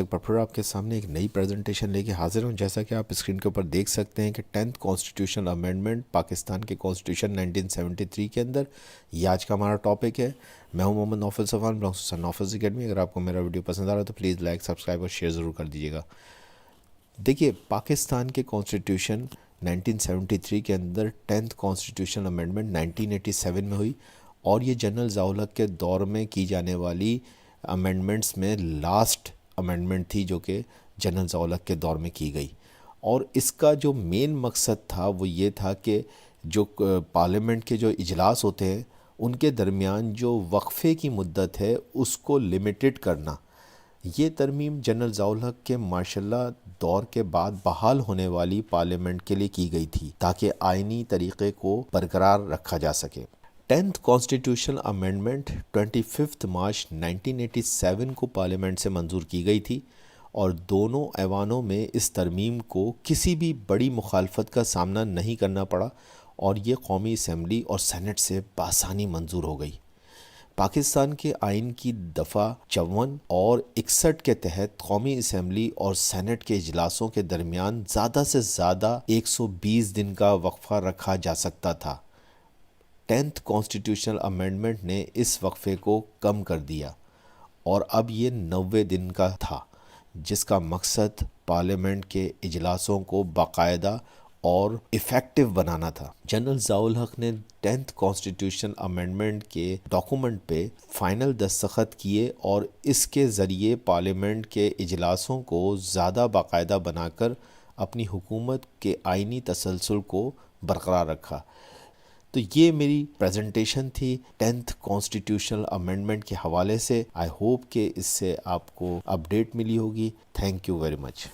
Project पर फिर आपके सामने एक नई प्रेजेंटेशन लेके हाजिर हूँ। जैसा कि आप स्क्रीन के ऊपर देख सकते हैं कि 10th कॉन्स्टिट्यूशनल अमेंडमेंट पाकिस्तान के कॉन्स्टिट्यूशन 1973 के अंदर ये आज का हमारा टॉपिक है। मैं हूँ Mohammed Naufal Safan, belongs to Naufal's academy. अगर आपको मेरा वीडियो पसंद आ रहा है तो प्लीज़ लाइक, सब्सक्राइब और शेयर ज़रूर कर दीजिएगा। देखिए, पाकिस्तान के कॉन्स्टिट्यूशन 1973 के अंदर 10th कॉन्स्टिट्यूशनल अमेंडमेंट 1987 में हुई और ये जनरल ज़िया-उल-हक के दौर में की जाने वाली अमेंडमेंट्स में लास्ट अमेंडमेंट थी जो कि जनरल ज़िया-उल-हक के दौर में की गई। और इसका जो मेन मकसद था वो ये था कि जो पार्लियामेंट के जो इजलास होते हैं उनके दरमियान जो वक्फ़े की मुद्दत है उसको लिमिटेड करना। ये तरमीम जनरल ज़िया-उल-हक के माशाल्लाह दौर के बाद बहाल होने वाली पार्लियामेंट के लिए की गई थी ताकि आइनी तरीक़े को बरकरार रखा जा सके। 10th कॉन्स्टिट्यूशनल अमेंडमेंट 25 मार्च 1987 को पार्लियामेंट से मंजूर की गई थी और दोनों ऐवानों में इस तरमीम को किसी भी बड़ी मुखालफत का सामना नहीं करना पड़ा और ये कौमी असम्बली और सेनेट से बआसानी मंजूर हो गई। पाकिस्तान के आइन की दफ़ा 54 और 61 के तहत कौमी असम्बली और सेनेट के इजलासों के दरमियान ज़्यादा से ज़्यादा 120 दिन का वक्फ़ा रखा जा सकता था। 10th कॉन्स्टिट्यूशनल अमेंडमेंट ने इस वक्फ़े को कम कर दिया और अब ये 90 दिन का था, जिसका मकसद पार्लियामेंट के इजलासों को बाकायदा और इफ़ेक्टिव बनाना था। जनरल ज़िया-उल-हक ने 10th कॉन्स्टिट्यूशनल अमेंडमेंट के डॉक्यूमेंट पे फ़ाइनल दस्तखत किए और इसके ज़रिए पार्लियामेंट के इजलासों को ज़्यादा बाकायदा बनाकर अपनी हुकूमत के आइनी तसलसल को बरकरार रखा। तो ये मेरी प्रेजेंटेशन थी 10th कॉन्स्टिट्यूशनल अमेंडमेंट के हवाले से। आई होप कि इससे आपको अपडेट मिली होगी। Thank you very much.